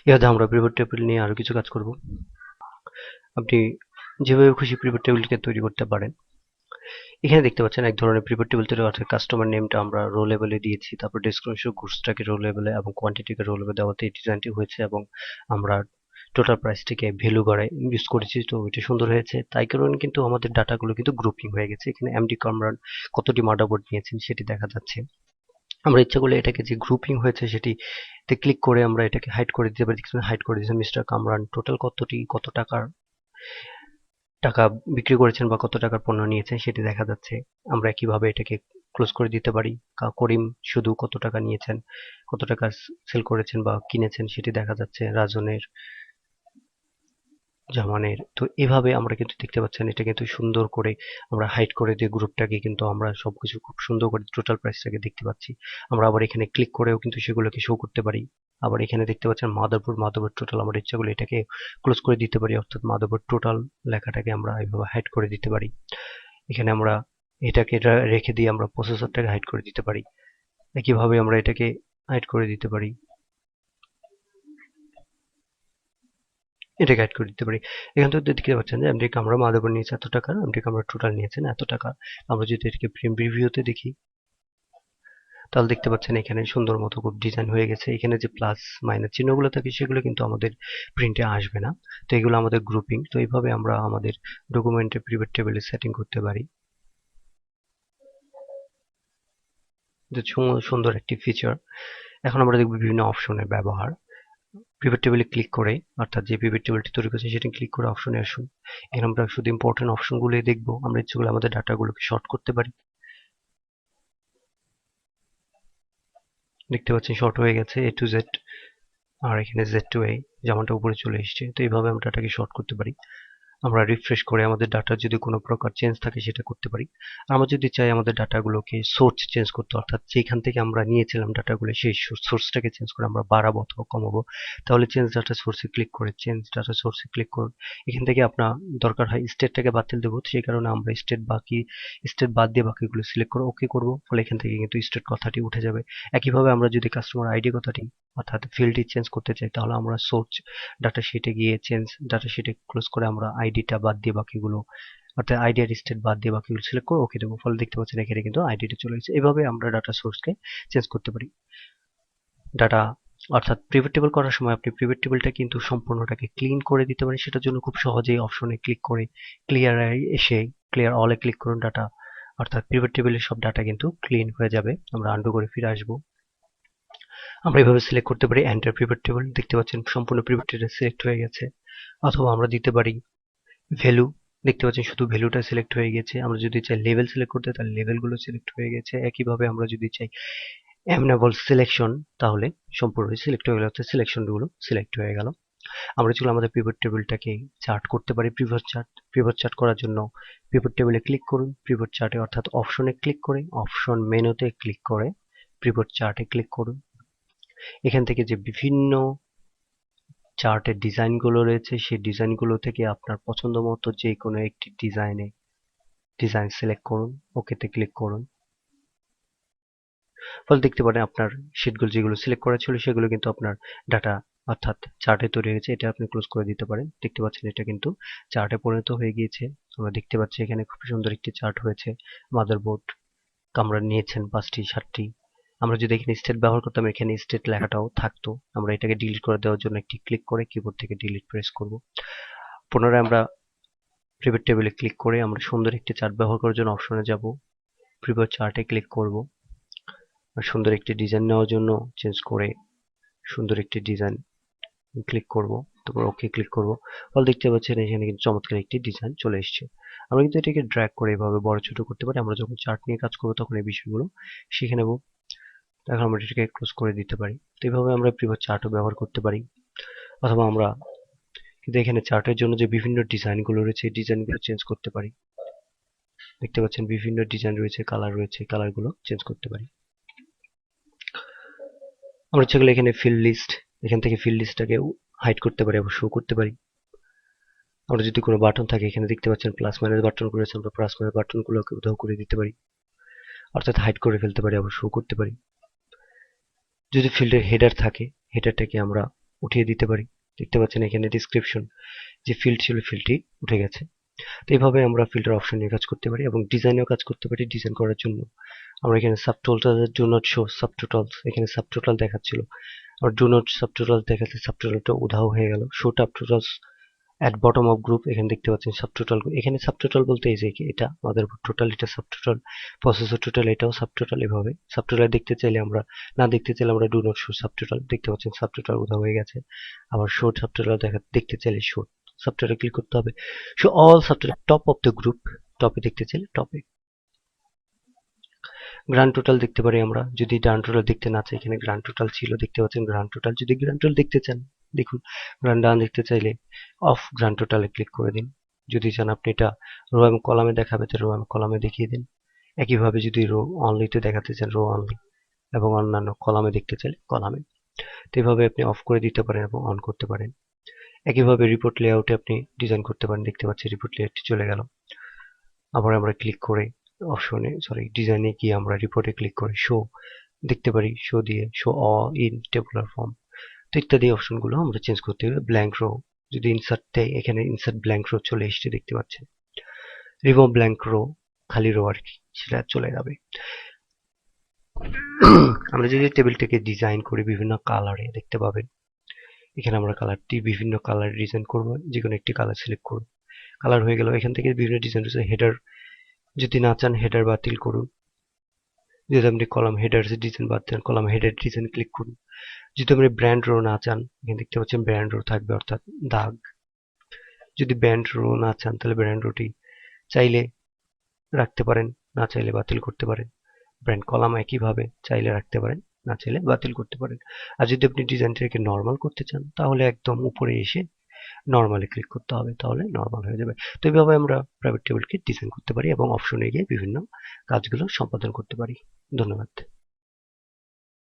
এভাবে আমরা pivot table নিয়ে আরো কিছু কাজ করব। আপনি যেভাবে খুশি পিভট টেবিলকে তৈরি করতে পারেন। এখানে দেখতে পাচ্ছেন এক ধরনের পিভট টেবিল তৈরি অর্থাৎ কাস্টমার নেমটা আমরা রো লেভেলে দিয়েছি, তারপর ডেসক্রিপশন গুডসটাকে রো লেভেলে এবং কোয়ান্টিটিকে রো লেভেলে দেওয়াতে এই ডিজাইনটি হয়েছে, এবং আমরা টোটাল প্রাইসটিকে ভ্যালু গড়ায় ইউজ করেছি, তো এটা সুন্দর হয়েছে। তাই কারণে কিন্তু আমাদের ডাটাগুলো কিন্তু গ্রুপিং হয়ে গেছে। এখানে এমডি কামরান কতটি মাদারবোর্ড নিয়েছেন সেটি দেখা যাচ্ছে। আমরা ইচ্ছা করলে এটাকে যে গ্রুপিং হয়েছে সেটিতে ক্লিক করে আমরা এটাকে হাইড করে দিতে পারি। হাইড করে দিয়েছেন মিস্টার কামরান টোটাল কতটি, কত টাকা বিক্রি করেছেন বা কত টাকার পণ্য নিয়েছেন সেটি দেখা যাচ্ছে। আমরা কিভাবে এটাকে ক্লোজ করে দিতে পারি। করিম শুধু কত টাকা নিয়েছেন, কত টাকা সেল করেছেন বা কিনেছেন সেটি দেখা যাচ্ছে। রাজনের, জামানের, তো এভাবে আমরা কিন্তু দেখতে পাচ্ছেন এটা কিন্তু সুন্দর করে আমরা হাইড করে দিয়ে গ্রুপটাকে কিন্তু আমরা সবকিছু খুব সুন্দর করে টোটাল প্রাইসটাকে দেখতে পাচ্ছি। আমরা আবার এখানে ক্লিক করেও কিন্তু সেগুলোকে শো করতে পারি। আবার এখানে দেখতে পাচ্ছেন মাদারবোর্ড টোটাল, আমরা ইচ্ছা করলে এটাকে ক্লোজ করে দিতে পারি, অর্থাৎ মাদারবোর্ড টোটাল লেখাটাকে আমরা এইভাবে হাইড করে দিতে পারি। এখানে আমরা এটাকে রেখে দিয়ে আমরা প্রসেসরটাকে হাইড করে দিতে পারি। একইভাবে আমরা এটাকে হাইড করে দিতে পারি, এটাকে অ্যাড করে দিতে পারি। এখান থেকে দেখতে পাচ্ছেন যে এমডি কামরা মাদারবোর্ড নিয়েছে এত টাকা, এমডি কামরা টোটাল নিয়েছেন এত টাকা। আমরা যদি এটাকে প্রিভিউতে দেখি তাহলে দেখতে পাচ্ছেন এখানে সুন্দর মতো খুব ডিজাইন হয়ে গেছে। এখানে যে প্লাস মাইনাস চিহ্নগুলো থাকে সেগুলো কিন্তু আমাদের প্রিন্টে আসবে না, তো এগুলো আমাদের গ্রুপিং। তো এইভাবে আমরা আমাদের ডকুমেন্টে পিভট টেবিলে সেটিং করতে পারি। যে সুন্দর একটি ফিচার। এখন আমরা দেখব বিভিন্ন অপশনের ব্যবহার। পিভট টেবিলে ক্লিক করে, অর্থাৎ যে পিভট টেবিলটি তৈরি করেছে সেটি ক্লিক করে অপশনে আসুন। এখানে আমরা শুধু ইম্পর্টেন্ট অপশনগুলোই দেখবো। আমরা ইচ্ছে করলে আমাদের ডাটাগুলোকে শর্ট করতে পারি। দেখতে পাচ্ছেন শর্ট হয়ে গেছে এ টু জেড, আর এখানে জেড টু এ যেমনটা উপরে চলে এসছে। তো এইভাবে আমরা ডাটাকে শর্ট করতে পারি। আমরা রিফ্রেশ করে আমাদের ডাটার যদি কোনো প্রকার চেঞ্জ থাকে সেটা করতে পারি। আমরা যদি চাই আমাদের ডাটাগুলোকে সোর্স চেঞ্জ করতে, অর্থাৎ যেখান থেকে আমরা নিয়েছিলাম ডাটাগুলো সেই সোর্সটাকে চেঞ্জ করে আমরা বাড়াবো অথবা কমাবো, তাহলে চেঞ্জ ডাটা সোর্সে ক্লিক করে চেঞ্জ ডাটা সোর্সে ক্লিক করুন। এখান থেকে আপনার দরকার হয় স্টেটটাকে বাতিল দেবো, সেই কারণে আমরা স্টেট বাদ দিয়ে বাকিগুলো সিলেক্ট করে ওকে করব, ফলে এখান থেকে কিন্তু স্টেট কথাটি উঠে যাবে। একইভাবে আমরা যদি কাস্টমার আইডি কথাটি অর্থাৎ ফিল্ডটি চেঞ্জ করতে চাই তাহলে আমরা সোর্স ডাটা শিটে গিয়ে চেঞ্জ ডাটা শিটে ক্লোজ করে আমরা আইডিটা বাদ দিয়ে বাকিগুলো, অর্থাৎ আইডি আর স্টেট বাদ দিয়ে বাকিগুলো সিলেক্ট করে ওকে দেবো, ফলে দেখতে পাচ্ছেন এখানে কিন্তু আইডিটা চলে গেছে। এভাবে আমরা ডাটা সোর্সকে চেঞ্জ করতে পারি। ডাটা অর্থাৎ পিভট টেবিল করার সময় আপনি পিভট টেবিলটা কিন্তু সম্পূর্ণটাকে ক্লিন করে দিতে পারেন। সেটার জন্য খুব সহজেই অপশনে ক্লিক করে ক্লিয়ার এসে ক্লিয়ার অলে ক্লিক করুন। ডাটা অর্থাৎ পিভট টেবিলের সব ডাটা কিন্তু ক্লিন হয়ে যাবে। আমরা আন্ডু করে ফিরে আসবো। আমরা এভাবে সিলেক্ট করতে পারি এন্টার পিভট টেবিল। দেখতে পাচ্ছেন সম্পূর্ণ পিভট টেবিল সিলেক্ট হয়ে গেছে। অথবা আমরা দিতে পারি ভ্যালু। দেখতে পাচ্ছেন শুধু ভ্যালুটা সিলেক্ট হয়ে গেছে। আমরা যদি চাই লেভেল সিলেক্ট করতে তাহলে লেভেলগুলো সিলেক্ট হয়ে গেছে। একইভাবে আমরা যদি চাই এমনেবল সিলেকশন তাহলে সম্পূর্ণ সিলেক্ট হয়ে গেল, অর্থাৎ সিলেকশনগুলো সিলেক্ট হয়ে গেল। আমরা যেগুলো আমাদের পিভট টেবিলটাকে চার্ট করতে পারি। পিভট চার্ট করার জন্য পিভট টেবিলে ক্লিক করুন, পিভট চার্টে অর্থাৎ অপশনে ক্লিক করে অপশন মেনুতে ক্লিক করে পিভট চার্টে ক্লিক করুন। এখান থেকে যে বিভিন্ন চার্টের ডিজাইনগুলো রয়েছে সেই ডিজাইনগুলো থেকে আপনার পছন্দ মতো যে কোনো একটি ডিজাইন সিলেক্ট করুন, ওকেতে ক্লিক করুন। ফলে দেখতে পারেন আপনার শিটগুলো যেগুলো সিলেক্ট করা ছিল সেগুলো কিন্তু আপনার ডাটা অর্থাৎ চার্টে তৈরি হয়েছে। এটা আপনি ক্লোজ করে দিতে পারেন। দেখতে পাচ্ছেন এটা কিন্তু চার্টে পরিণত হয়ে গিয়েছে। আমরা দেখতে পাচ্ছি এখানে খুব সুন্দর একটি চার্ট হয়েছে। মাদারবোর্ড আমরা নিয়েছেন 5টি 7টি। আমরা যদি এখানে স্টেট ব্যবহার করতাম এখানে স্টেট লেখাটাও থাকতো। আমরা এটাকে ডিলিট করে দেওয়ার জন্য একটি ক্লিক করে কিবোর্ড থেকে ডিলিট প্রেস করব। পুনরায় আমরা পিভট টেবিলে ক্লিক করে আমরা সুন্দর একটি চার্ট ব্যবহার করার জন্য অপশনে যাব, পিভট চার্টে ক্লিক করব। সুন্দর একটি ডিজাইন নেওয়ার জন্য চেঞ্জ করে সুন্দর একটি ডিজাইন ক্লিক করব, তারপর ওকে ক্লিক করব। ফলে দেখতে পাচ্ছেন এখানে কিন্তু চমৎকার একটি ডিজাইন চলে এসেছে। আমরা কিন্তু এটাকে ড্র্যাগ করে এভাবে বড় ছোট করতে পারি। আমরা যখন চার্ট নিয়ে কাজ করবো তখন এই বিষয়গুলো শিখে নেব। এখন আমরা এটাকে ক্লোজ করে দিতে পারি। তো এইভাবে আমরা পিভট চার্টও ব্যবহার করতে পারি। অথবা আমরা কিন্তু এখানে চার্টের জন্য যে বিভিন্ন ডিজাইনগুলো রয়েছে এই ডিজাইনগুলো চেঞ্জ করতে পারি। দেখতে পাচ্ছেন বিভিন্ন ডিজাইন রয়েছে, কালার রয়েছে, কালারগুলো চেঞ্জ করতে পারি। আমরা ইচ্ছে করলে এখানে ফিল্ড লিস্ট, এখান থেকে ফিল্ড লিস্টটাকে হাইড করতে পারি, আবার শো করতে পারি। আমরা যদি কোনো বাটন থাকে এখানে দেখতে পাচ্ছেন প্লাস মাইনাস বাটন করেছে, আমরা প্লাস মাইনাস বাটনগুলোকে উধাও করে দিতে পারি, অর্থাৎ হাইড করে ফেলতে পারি, আবার শো করতে পারি। যদি ফিল্ডের হেডার থাকে হেডারটাকে আমরা উঠিয়ে দিতে পারি। দেখতে পাচ্ছেন এখানে ডিসক্রিপশন যে ফিল্ড ছিল ফিল্ডটি উঠে গেছে। তো এইভাবে আমরা ফিল্টার অপশন নিয়ে কাজ করতে পারি এবং ডিজাইনেও কাজ করতে পারি। ডিজাইন করার জন্য আমরা এখানে subtotal do not show subtotals, এখানে সাবটোটাল দেখাচ্ছিল আর ডু নট সাবটোটাল দেখাচ্ছে, সাবটোটালটা উধাও হয়ে গেল। Show subtotals at bottom of group, এখানে দেখতে পাচ্ছেন সাবটোটাল। এখানে সাবটোটাল বলতে এই যে এটা আমাদের টোটাল, এটা সাবটোটাল, প্রসেসর টোটাল, এটাও সাবটোটাল। এভাবে সাবটোটাল দেখতে চাইলে আমরা, না দেখতে চাইলে আমরা ডু নট শো সাবটোটাল, দেখতে পাচ্ছেন সাবটোটাল উধাও হয়ে গেছে। আবার শো সাবটোটাল দেখতে চাইলে শো সাবটোটাল ক্লিক করতে হবে। Show all subtotal top of the group, টপে দেখতে চাইলে টপে। গ্র্যান্ড টোটাল দেখতে পারি আমরা, যদি গ্র্যান্ড টোটাল দেখতে না চাই, এখানে গ্র্যান্ড টোটাল ছিল দেখতে পাচ্ছেন গ্র্যান্ড টোটাল। যদি গ্র্যান্ড টোটাল দেখতে চান দেখুন, গ্র্যান্ড ডান দেখতে চাইলে অফ গ্র্যান্ড টোটালে ক্লিক করে দিন। যদি চান আপনি এটা রো এবং কলামে দেখাবে তো রো এবং কলামে দেখিয়ে দিন। একইভাবে যদি রো অনলিতে দেখাতে চান রো অনলি, এবং অন্যান্য কলামে দেখতে চাইলে কলামে। তো এইভাবে আপনি অফ করে দিতে পারেন এবং অন করতে পারেন। একইভাবে রিপোর্ট লেআউটে আপনি ডিজাইন করতে পারেন। দেখতে পাচ্ছি রিপোর্ট লেআউটটি চলে গেল। আবার আমরা ক্লিক করে অপশনে ডিজাইনে গিয়ে আমরা রিপোর্টে ক্লিক করে শো দেখতে পারি, শো দিয়ে শো ইন টেবুলার ফর্ম। তো ইত্যাদি অপশনগুলো আমরা চেঞ্জ করতে হবে। ব্ল্যাঙ্ক রো যদি ইনসার্ট দেয়, এখানে ইনসার্ট ব্ল্যাঙ্ক রো চলে এসছে দেখতে পাচ্ছেন। রিমুভ ব্ল্যাঙ্ক রো, খালি রো আর কি, সেটা চলে যাবে। আমরা যদি টেবিলটাকে ডিজাইন করি বিভিন্ন কালারে দেখতে পাবেন, এখানে আমরা কালারটি বিভিন্ন কালার ডিজাইন করব, যে কোনো একটি কালার সিলেক্ট করব। কালার হয়ে গেল। এখান থেকে বিভিন্ন ডিজাইন রয়েছে। হেডার যদি না চান হেডার বাতিল করুন। যদি আপনি কলাম হেডার ডিজাইন বাদ দেন, কলাম হেডার ডিজাইন ক্লিক করুন। যদি আপনি ব্র্যান্ড রো না চান, এখানে দেখতে পাচ্ছেন ব্র্যান্ড রো থাকবে, অর্থাৎ দাগ। যদি ব্র্যান্ড রো না চান তাহলে ব্র্যান্ড রোটি চাইলে রাখতে পারেন, না চাইলে বাতিল করতে পারেন। ব্র্যান্ড কলাম একইভাবে চাইলে রাখতে পারেন, না চাইলে বাতিল করতে পারেন। আর যদি আপনি ডিজাইনটাকে নর্মাল করতে চান তাহলে একদম উপরে এসে নর্মালে ক্লিক করতে হবে, তাহলে নর্মাল হয়ে যাবে। তো এইভাবে আমরা প্রাইভেট টেবিলকে ডিজাইন করতে পারি এবং অপশনে গিয়ে বিভিন্ন কাজগুলো সম্পাদন করতে পারি। ধন্যবাদ।